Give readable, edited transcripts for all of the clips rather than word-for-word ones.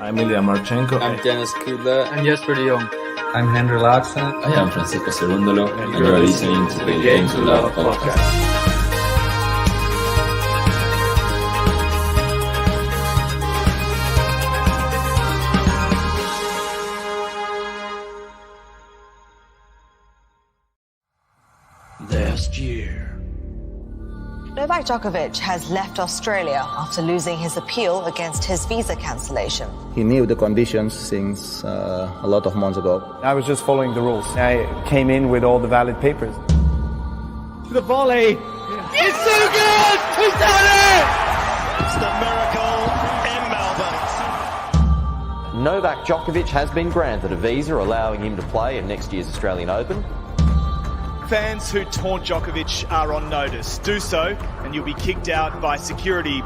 I'm Ilya Marchenko. I'm Dennis Kudla. I'm Jesper de Jong. I'm Henry Laaksen. I am Francisco Cerundolo, and you are listening to the Game to Love podcast. Last year, Novak Djokovic has left Australia after losing his appeal against his visa cancellation. He knew the conditions since a lot of months ago. I was just following the rules. I came in with all the valid papers. The volley! Yeah. It's so good! He's done it! It's the miracle in Melbourne. Novak Djokovic has been granted a visa allowing him to play in next year's Australian Open. Fans who taunt Djokovic are on notice. Do so, and you'll be kicked out by security.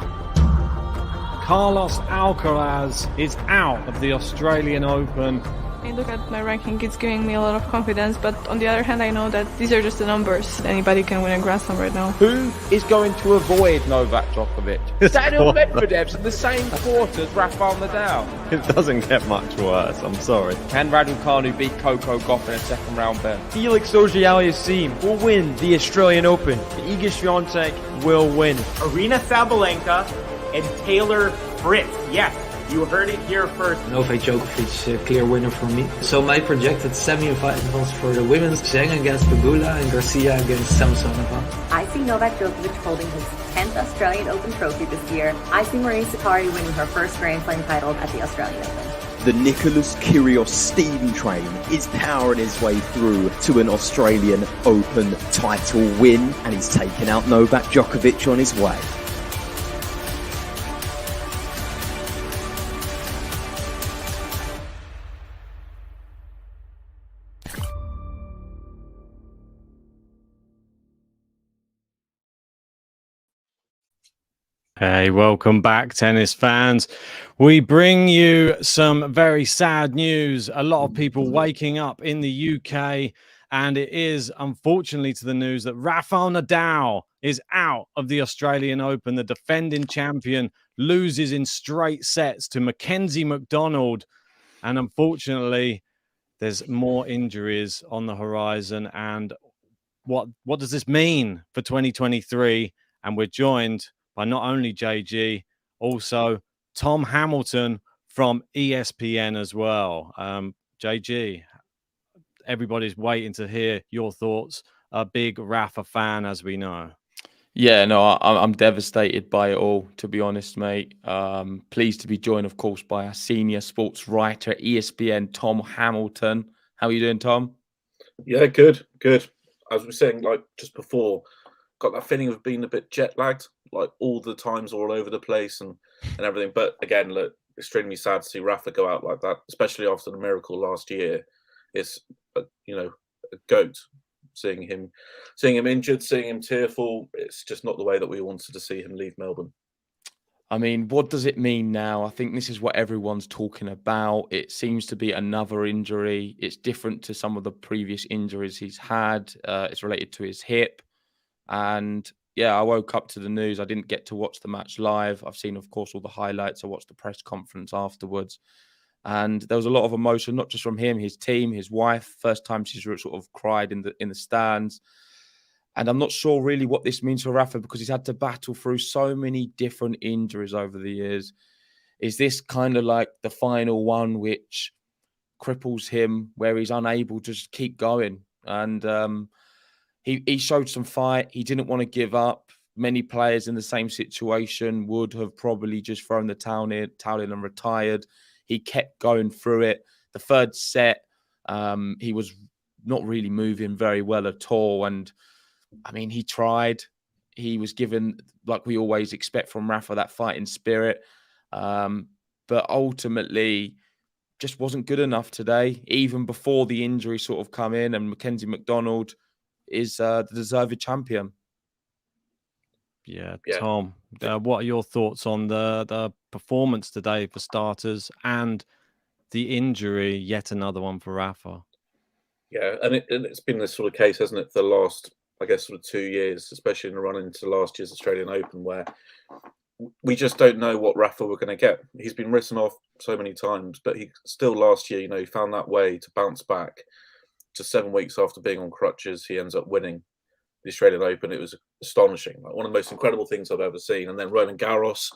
Carlos Alcaraz is out of the Australian Open. I look at my ranking, it's giving me a lot of confidence, but on the other hand, I know that these are just the numbers. Anybody can win a Grand Slam right now. Who is going to avoid Novak Djokovic? Daniel Medvedev's in the same court as Rafael Nadal. It doesn't get much worse, I'm sorry. Can Raducanu beat Coco Gauff in a second round bet? Felix Auger-Aliassime will win the Australian Open. Iga Swiatek will win. Aryna Sabalenka and Taylor Fritz. Yes. You heard it here first. Novak Djokovic, a clear winner for me. So my projected semi-finals for the women's: Zheng against Pegula and Garcia against Samsonova. I see Novak Djokovic holding his 10th Australian Open trophy this year. I see Maria Sakkari winning her first Grand Slam title at the Australian Open. The Nicholas Kyrgios steam train is powering his way through to an Australian Open title win, and he's taken out Novak Djokovic on his way. Hey, welcome back, tennis fans. We bring you some very sad news. A lot of people waking up in the UK, and it is unfortunately to the news that Rafael Nadal is out of the Australian Open. The defending champion loses in straight sets to Mackenzie McDonald, and unfortunately there's more injuries on the horizon. And what does this mean for 2023? And we're joined by not only JG, also Tom Hamilton from ESPN as well. JG, everybody's waiting to hear your thoughts. A big Rafa fan, as we know. Yeah, no, I'm devastated by it all, to be honest, mate. Pleased to be joined, of course, by our senior sports writer at ESPN, Tom Hamilton. How are you doing, Tom? Yeah, good. As we were saying, like just before, got that feeling of being a bit jet lagged, like all the times all over the place and everything. But again, look, extremely sad to see Rafa go out like that, especially after the miracle last year. It's a goat. Seeing him injured, seeing him tearful, it's just not the way that we wanted to see him leave Melbourne. I mean, what does it mean now? I think this is what everyone's talking about. It seems to be another injury. It's different to some of the previous injuries he's had. It's related to his hip. And yeah, I woke up to the news. I didn't get to watch the match live. I've seen, of course, all the highlights. I watched the press conference afterwards. And there was a lot of emotion, not just from him, his team, his wife. First time she's sort of cried in the stands. And I'm not sure really what this means for Rafa, because he's had to battle through so many different injuries over the years. Is this kind of like the final one which cripples him, where he's unable to just keep going? And he showed some fight. He didn't want to give up. Many players in the same situation would have probably just thrown the towel in and retired. He kept going through it. The third set, he was not really moving very well at all. And I mean, he tried. He was given, like we always expect from Rafa, that fighting spirit. But ultimately, just wasn't good enough today, even before the injury sort of come in. And Mackenzie McDonald is the deserved champion. Yeah, Tom, what are your thoughts on the performance today for starters and the injury, yet another one for Rafa? Yeah, and it's been this sort of case, hasn't it, for the last, I guess, sort of 2 years, especially in the run into last year's Australian Open, where we just don't know what Rafa we're going to get. He's been written off so many times, but he still last year, he found that way to bounce back. Just 7 weeks after being on crutches, he ends up winning the Australian Open. It was astonishing, like one of the most incredible things I've ever seen. And then Roland Garros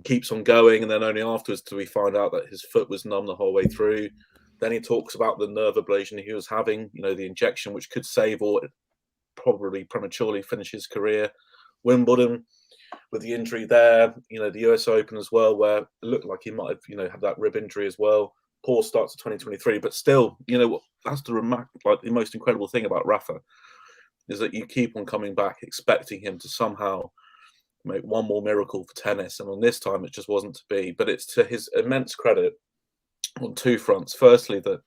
keeps on going, and then only afterwards do we find out that his foot was numb the whole way through. Then he talks about the nerve ablation he was having, the injection which could save or probably prematurely finish his career. Wimbledon with the injury there, the US Open as well, where it looked like he might have, had that rib injury as well. Poor start to 2023, but still, that's the most incredible thing about Rafa is that you keep on coming back, expecting him to somehow make one more miracle for tennis, and on this time it just wasn't to be. But it's to his immense credit on two fronts. Firstly, that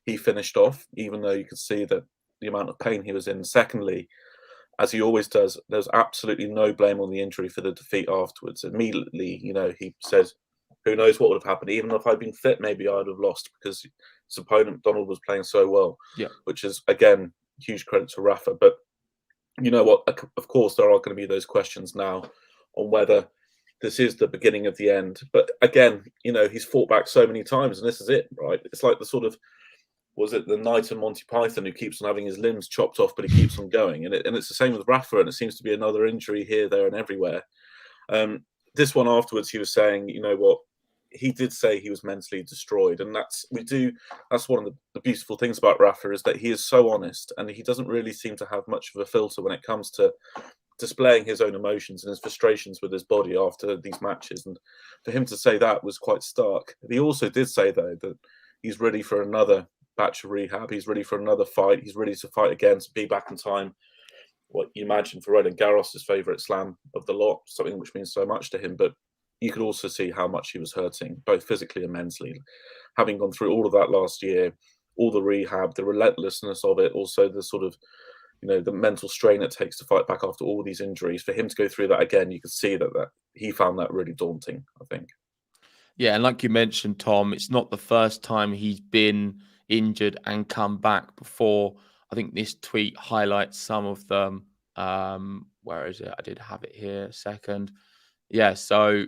he finished off, even though you could see that the amount of pain he was in. Secondly, as he always does, there's absolutely no blame on the injury for the defeat afterwards. Immediately, he says, who knows what would have happened? Even if I'd been fit, maybe I'd have lost because his opponent, Donald, was playing so well. Yeah. Which is, again, huge credit to Rafa. But you know what? Of course, there are going to be those questions now on whether this is the beginning of the end. But again, he's fought back so many times, and this is it, right? It's like the sort of, was it the knight in Monty Python who keeps on having his limbs chopped off, but he keeps on going? And it's the same with Rafa, and it seems to be another injury here, there, and everywhere. This one afterwards, he was saying, he did say he was mentally destroyed, and that's one of the beautiful things about Rafa is that he is so honest, and he doesn't really seem to have much of a filter when it comes to displaying his own emotions and his frustrations with his body after these matches. And for him to say that was quite stark. He also did say, though, that he's ready for another batch of rehab. He's ready for another fight. He's ready to fight again, to be back in time. What you imagine for Roland Garros, his favourite slam of the lot, something which means so much to him. But you could also see how much he was hurting, both physically and mentally, having gone through all of that last year, all the rehab, the relentlessness of it, also the sort of, the mental strain it takes to fight back after all these injuries. For him to go through that again, you could see that he found that really daunting, I think. Yeah, and like you mentioned, Tom, it's not the first time he's been injured and come back before. I think this tweet highlights some of them. Where is it? I did have it here a second. Yeah, so,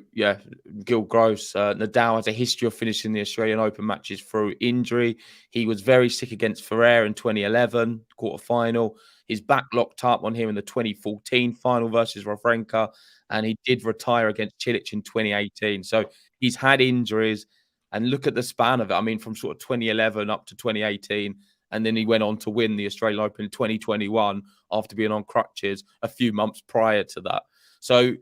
Gil Gross, Nadal has a history of finishing the Australian Open matches through injury. He was very sick against Ferrer in 2011, quarterfinal. His back locked up on him in the 2014 final versus Wawrinka, and he did retire against Cilic in 2018. So he's had injuries, and look at the span of it. I mean, from sort of 2011 up to 2018, and then he went on to win the Australian Open in 2021 after being on crutches a few months prior to that. So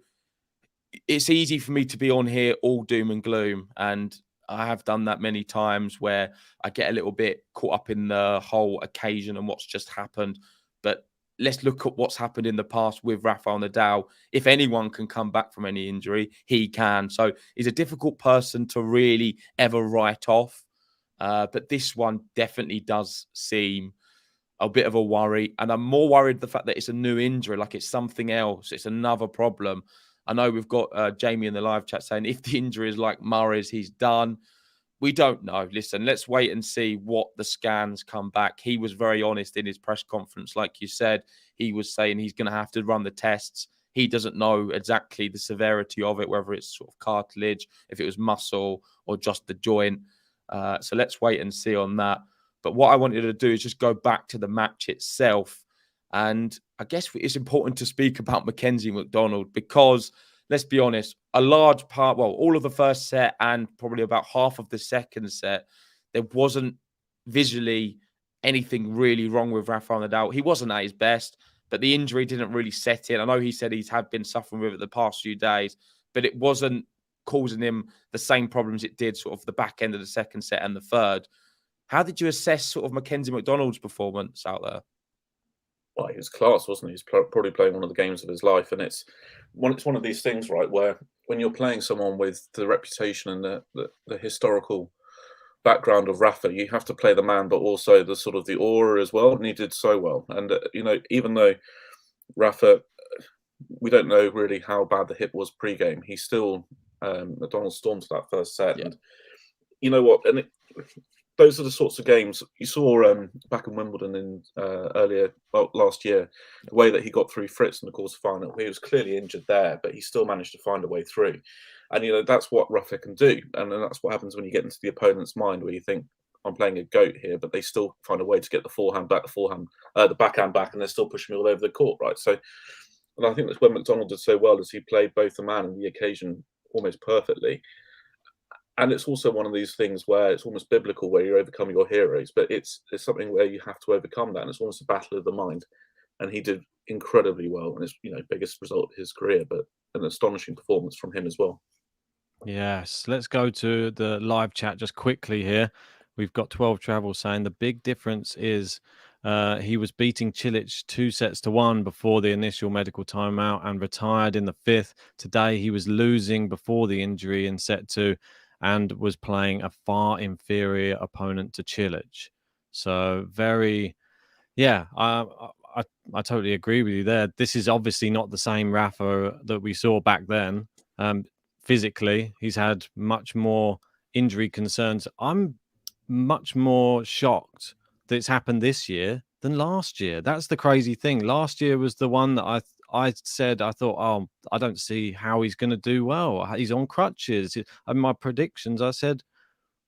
it's easy for me to be on here all doom and gloom, and I have done that many times where I get a little bit caught up in the whole occasion and what's just happened. But let's look at what's happened in the past with Rafael Nadal. If anyone can come back from any injury, he can. So he's a difficult person to really ever write off. But this one definitely does seem a bit of a worry. And I'm more worried the fact that it's a new injury, like it's something else. It's another problem. I know we've got Jamie in the live chat saying if the injury is like Murray's, he's done. We don't know. Listen, let's wait and see what the scans come back. He was very honest in his press conference. Like you said, he was saying he's going to have to run the tests. He doesn't know exactly the severity of it, whether it's sort of cartilage, if it was muscle or just the joint. So let's wait and see on that. But what I wanted to do is just go back to the match itself. And I guess it's important to speak about Mackenzie McDonald because, let's be honest, a large part, all of the first set and probably about half of the second set, there wasn't visually anything really wrong with Rafael Nadal. He wasn't at his best, but the injury didn't really set in. I know he said he's been suffering with it the past few days, but it wasn't causing him the same problems it did sort of the back end of the second set and the third. How did you assess sort of Mackenzie McDonald's performance out there? Well, he was class, wasn't he? He's probably playing one of the games of his life. And it's one of these things, right, where when you're playing someone with the reputation and the historical background of Rafa, you have to play the man, but also the sort of the aura as well. And he did so well. And, even though Rafa, we don't know really how bad the hip was pre-game, he still, McDonald stormed that first set. Yeah. And you know what? And those are the sorts of games you saw back in Wimbledon in last year. The way that he got through Fritz in the quarterfinal, he was clearly injured there, but he still managed to find a way through. And that's what Rafa can do, and then that's what happens when you get into the opponent's mind, where you think, I'm playing a goat here, but they still find a way to get the forehand back, the backhand back, and they're still pushing me all over the court, right? So, and I think that's when McDonald did so well, as he played both the man and the occasion almost perfectly. And it's also one of these things where it's almost biblical, where you overcome your heroes, but it's something where you have to overcome that, and it's almost a battle of the mind. And he did incredibly well, and it's biggest result of his career, but an astonishing performance from him as well. Yes, let's go to the live chat just quickly here. We've got 12 Travel saying the big difference is he was beating Cilic 2-1 before the initial medical timeout and retired in the 5th. Today he was losing before the injury in set 2 and was playing a far inferior opponent to Cilic. So very, I totally agree with you there. This is obviously not the same Rafa that we saw back then. Physically, he's had much more injury concerns. I'm much more shocked that it's happened this year than last year. That's the crazy thing. Last year was the one that I thought, oh, I don't see how he's going to do well. He's on crutches. And my predictions, I said,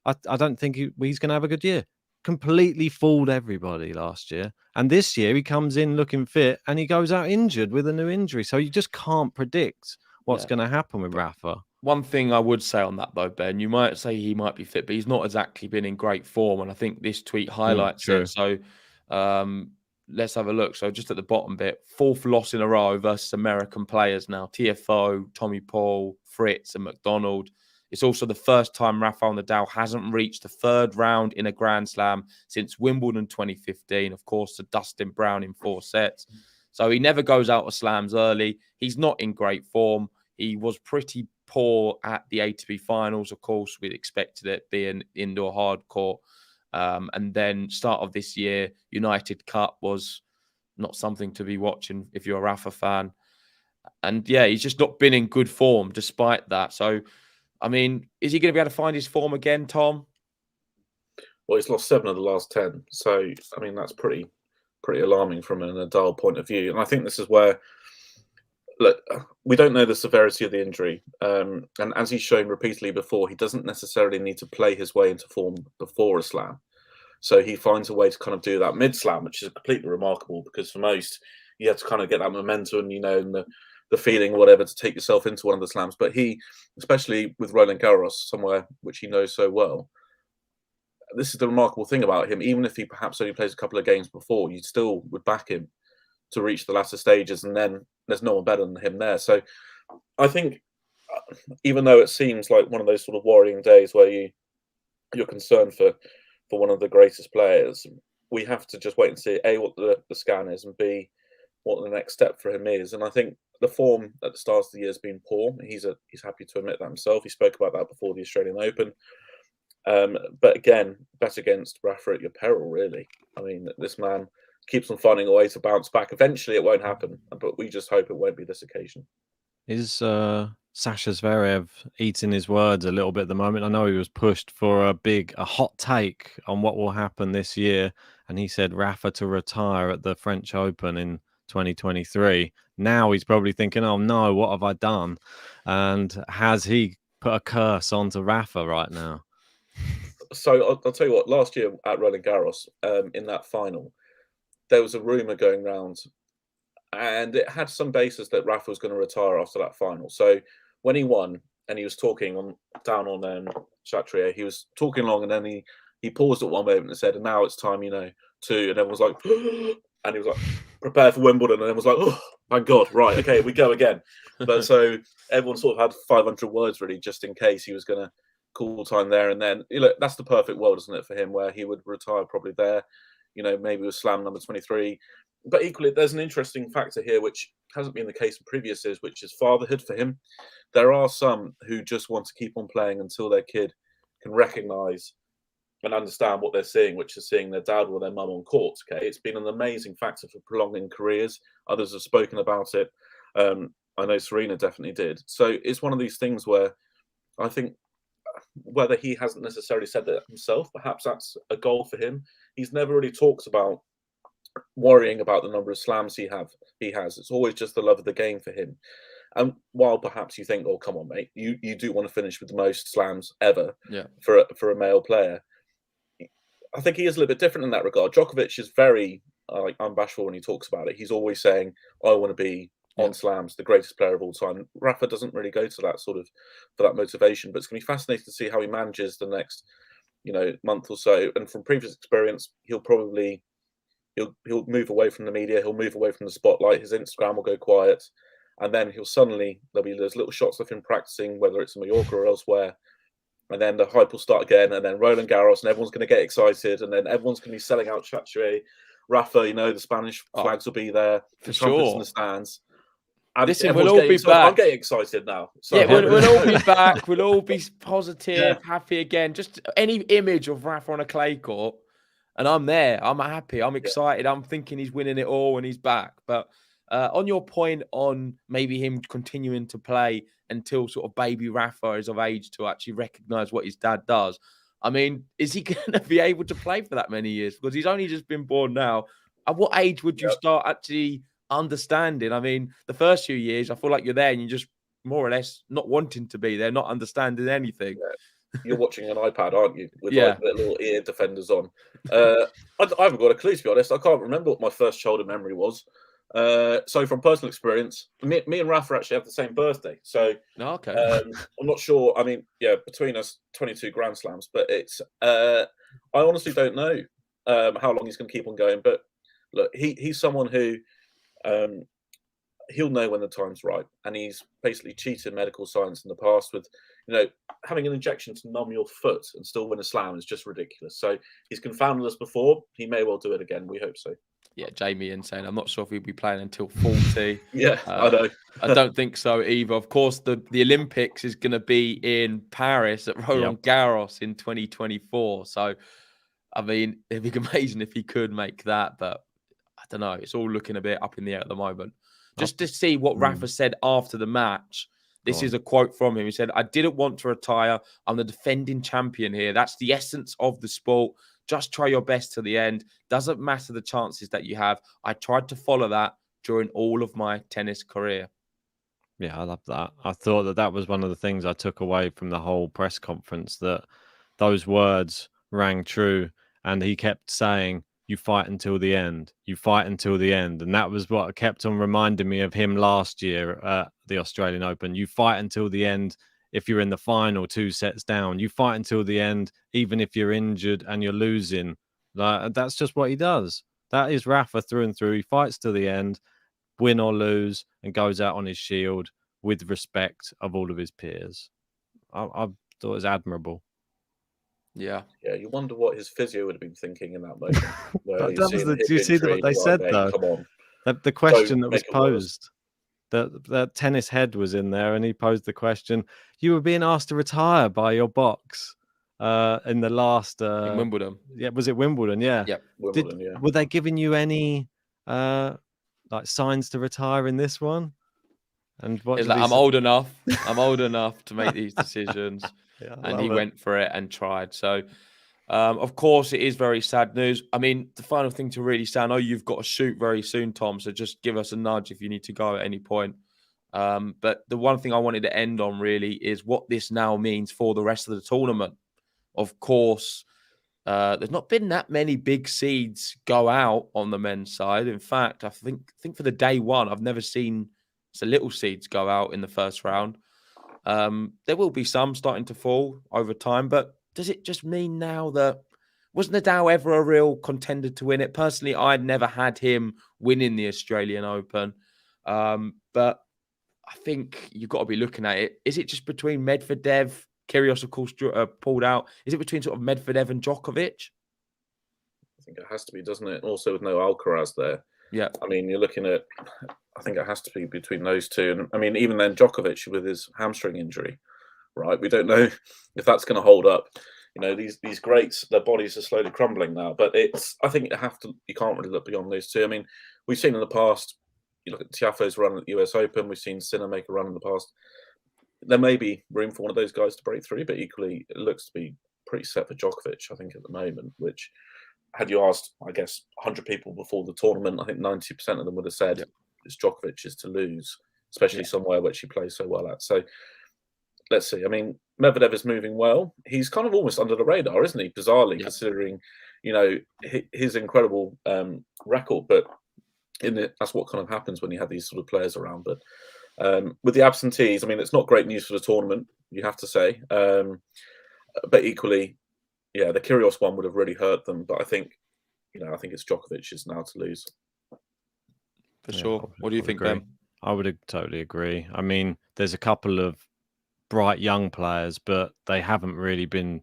I don't think he's going to have a good year. Completely fooled everybody last year. And this year he comes in looking fit and he goes out injured with a new injury. So you just can't predict what's going to happen with Rafa. One thing I would say on that, though, Ben, you might say he might be fit, but he's not exactly been in great form. And I think this tweet highlights it. So let's have a look. So just at the bottom bit, 4th loss in a row versus American players now. TFO, Tommy Paul, Fritz and McDonald. It's also the first time Rafael Nadal hasn't reached the 3rd round in a Grand Slam since Wimbledon 2015. Of course, to Dustin Brown in 4 sets. So he never goes out of slams early. He's not in great form. He was pretty poor at the ATP finals. Of course, we'd expected it being indoor hard court. And then start of this year, United Cup was not something to be watching if you're a Rafa fan. And yeah, he's just not been in good form despite that. So, I mean, is he going to be able to find his form again, Tom? Well, he's lost 7 of the last 10. So, I mean, that's pretty alarming from a Nadal point of view. And I think this is where, look, we don't know the severity of the injury. And as he's shown repeatedly before, he doesn't necessarily need to play his way into form before a slam. So he finds a way to kind of do that mid-slam, which is completely remarkable, because for most, you have to kind of get that momentum, and the feeling or whatever to take yourself into one of the slams. But he, especially with Roland Garros, somewhere which he knows so well, this is the remarkable thing about him. Even if he perhaps only plays a couple of games before, you still would back him to reach the latter stages, and then there's no one better than him there. So I think, even though it seems like one of those sort of worrying days where you're concerned for one of the greatest players, we have to just wait and see, A, what the scan is, and B, what the next step for him is. And I think the form at the start of the year has been poor. He's happy to admit that himself. He spoke about that before the Australian Open. But again, bet against Rafa at your peril, really. I mean, this man keeps on finding a way to bounce back. Eventually it won't happen, but we just hope it won't be this occasion. Is Sasha Zverev eating his words a little bit at the moment? I know he was pushed for a hot take on what will happen this year, and he said Rafa to retire at the French Open in 2023. Now he's probably thinking, oh no, what have I done? And has he put a curse onto Rafa right now? So I'll tell you what, last year at Roland Garros, in that final, there was a rumour going round, and it had some basis that Rafa was going to retire after that final. So when he won and he was talking down on Chatrier, he was talking long, and then he paused at one moment and said, and now it's time, to, and everyone was like, and he was like, prepare for Wimbledon, and everyone was like, oh, thank God, right, okay, we go again. But so everyone sort of had 500 words really, just in case he was going to call time there and then. That's the perfect world, isn't it, for him, where he would retire probably there, maybe with slam number 23. But equally, there's an interesting factor here, which hasn't been the case in previous years, which is fatherhood for him. There are some who just want to keep on playing until their kid can recognise and understand what they're seeing, which is seeing their dad or their mum on court. Okay, it's been an amazing factor for prolonging careers. Others have spoken about it. I know Serena definitely did. So it's one of these things where I think whether he hasn't necessarily said that himself, perhaps that's a goal for him. He's never really talked about worrying about the number of slams he has. It's always just the love of the game for him. And while perhaps you think, oh, come on, mate, you do want to finish with the most slams ever for a male player. I think he is a little bit different in that regard. Djokovic is very unbashful when he talks about it. He's always saying, I want to be on slams, the greatest player of all time. Rafa doesn't really go to that for that motivation, but it's going to be fascinating to see how he manages the next, month or so. And from previous experience, he'll move away from the media. He'll move away from the spotlight. His Instagram will go quiet. And then there'll be those little shots of him practicing, whether it's in Mallorca or elsewhere. And then the hype will start again. And then Roland Garros, and everyone's going to get excited. And then everyone's going to be selling out Chatrier. Rafa, the Spanish flags will be there. The trumpets in the stands. And listen, we'll all be back. I'm getting excited now. So yeah, we'll all be back. We'll all be positive, happy again. Just any image of Rafa on a clay court. And I'm there. I'm happy. I'm excited. I'm thinking he's winning it all and he's back. But on your point on maybe him continuing to play until sort of baby Rafa is of age to actually recognise what his dad does, I mean, is he going to be able to play for that many years? Because he's only just been born now. At what age would you start actually understanding? I mean, the first few years, I feel like you're there and you're just more or less not wanting to be there, not understanding anything. Yeah. You're watching an iPad, aren't you? With the little ear defenders on. I haven't got a clue, to be honest. I can't remember what my first childhood memory was. So from personal experience, me and Rafa actually have the same birthday. So I'm not sure. I mean, between us, 22 Grand Slams. But it's I honestly don't know how long he's going to keep on going. But look, he's someone who he'll know when the time's right, and he's basically cheated medical science in the past with, having an injection to numb your foot and still win a slam is just ridiculous. So he's confounded us before. He may well do it again. We hope so. Yeah, Jamie saying, I'm not sure if he'll be playing until 40. I know. I don't think so either. Of course, the Olympics is going to be in Paris at Roland Garros in 2024. So, I mean, it'd be amazing if he could make that. But I don't know. It's all looking a bit up in the air at the moment. Just to see what Rafa said after the match. This is a quote from him. He said, I didn't want to retire. I'm the defending champion here. That's the essence of the sport. Just try your best to the end. Doesn't matter the chances that you have. I tried to follow that during all of my tennis career. Yeah, I love that. I thought that was one of the things I took away from the whole press conference, that those words rang true. And he kept saying, you fight until the end. You fight until the end. And that was what kept on reminding me of him last year at the Australian Open. You fight until the end. If you're in the final 2 sets down, you fight until the end, even if you're injured and you're losing. That's just what he does. That is Rafa through and through. He fights to the end, win or lose, and goes out on his shield with respect of all of his peers. I thought it was admirable. Yeah. Yeah, you wonder what his physio would have been thinking in that moment. Do you see what they said, though? Come on. The question that was posed. That tennis head was in there, and he posed the question. You were being asked to retire by your box in the last in Wimbledon. Yeah, was it Wimbledon? Yeah. Yep. Wimbledon, Were they giving you any signs to retire in this one? And what it's like, I'm old enough. I'm old enough to make these decisions. And he went for it and tried. So of course, it is very sad news. I mean, the final thing to really say, I know you've got to shoot very soon, Tom, so just give us a nudge if you need to go at any point. But the one thing I wanted to end on really is what this now means for the rest of the tournament. Of course, there's not been that many big seeds go out on the men's side. In fact, I think for the day one, I've never seen the little seeds go out in the first round. There will be some starting to fall over time, but does it just mean now that wasn't Nadal ever a real contender to win it? Personally, I'd never had him winning the Australian Open. But I think you've got to be looking at it. Is it just between Medvedev, Kyrgios, of course, pulled out? Is it between sort of Medvedev and Djokovic? I think it has to be, doesn't it? Also with no Alcaraz there. Yeah. I mean, you're looking at, I think it has to be between those two. And I mean, even then, Djokovic with his hamstring injury, right? We don't know if that's going to hold up. These greats, their bodies are slowly crumbling now. But I think you can't really look beyond those two. I mean, we've seen in the past, you look at Tiafoe's run at the US Open, we've seen Sinner make a run in the past. there may be room for one of those guys to break through, but equally, it looks to be pretty set for Djokovic, I think, at the moment, which, had you asked, I guess, 100 people before the tournament, I think 90% of them would have said it's Djokovic's to lose, especially somewhere which he plays so well at. So let's see. I mean, Medvedev is moving well. He's kind of almost under the radar, isn't he? Bizarrely, considering, his incredible record. But that's what kind of happens when you have these sort of players around. But with the absentees, I mean, it's not great news for the tournament, you have to say. But equally, the Kyrgios one would have really hurt them. But I think it's Djokovic's now to lose. For sure. What do you think, Ben? I would totally agree. I mean, there's a couple of bright young players, but they haven't really been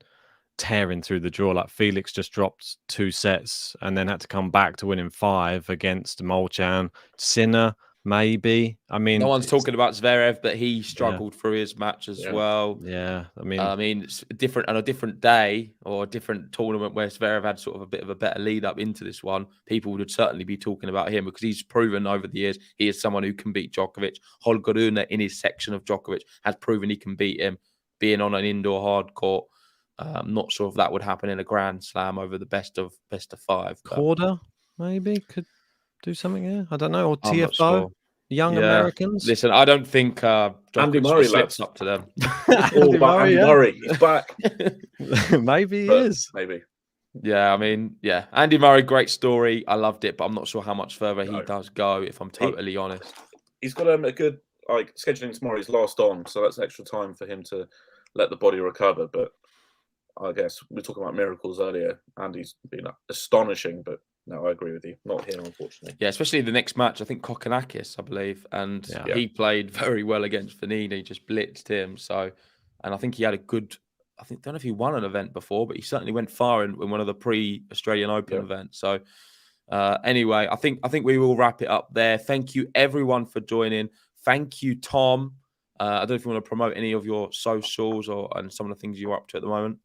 tearing through the draw. Like Felix just dropped 2 sets and then had to come back to winning 5 against Molchan. Sinner, maybe. I mean, no one's talking about Zverev, but he struggled through his match as well. Yeah, I mean, it's different on a different day or a different tournament where Zverev had sort of a bit of a better lead up into this one. People would certainly be talking about him because he's proven over the years he is someone who can beat Djokovic. Holger Rune in his section of Djokovic has proven he can beat him, being on an indoor hard court. I'm not sure if that would happen in a Grand Slam over the best of 5. Korda maybe could do something here. I don't know. Or TFO, young Americans. Listen, I don't think Andy Murray slips up to them. Andy Murray, he's back. Maybe he is. Maybe. Yeah, I mean, Andy Murray, great story. I loved it, but I'm not sure how much further he does go. If I'm totally honest, he's got a good scheduling tomorrow. He's last on, so that's extra time for him to let the body recover. But I guess we were talking about miracles earlier. Andy's been astonishing, but no, I agree with you. Not here, unfortunately. Yeah, especially the next match. I think Kokkinakis, I believe, and he played very well against Vanini. Just blitzed him. So, and I think he had a good. Don't know if he won an event before, but he certainly went far in one of the pre-Australian Open events. So, anyway, I think we will wrap it up there. Thank you everyone for joining. Thank you, Tom. I don't know if you want to promote any of your socials and some of the things you're up to at the moment.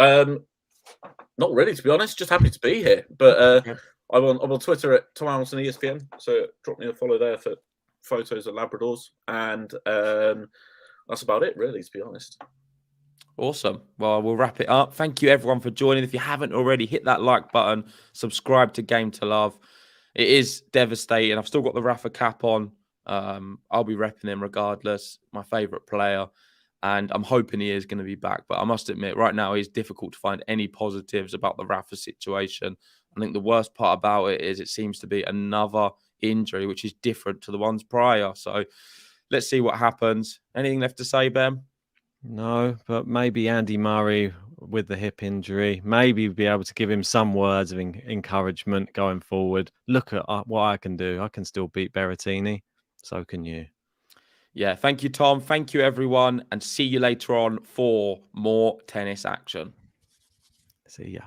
Not really, to be honest. Just happy to be here. But I'm on Twitter at Tom Hamilton ESPN. So drop me a follow there for photos of Labradors, and that's about it, really, to be honest. Awesome. Well, we'll wrap it up. Thank you, everyone, for joining. If you haven't already, hit that like button. Subscribe to Game to Love. It is devastating. I've still got the Rafa cap on. I'll be repping him regardless. My favourite player. And I'm hoping he is going to be back. But I must admit, right now, it's difficult to find any positives about the Rafa situation. I think the worst part about it is it seems to be another injury, which is different to the ones prior. So let's see what happens. Anything left to say, Ben? No, but maybe Andy Murray with the hip injury, maybe be able to give him some words of encouragement going forward. Look at what I can do. I can still beat Berrettini. So can you. Yeah, thank you, Tom. Thank you, everyone. And see you later on for more tennis action. See ya.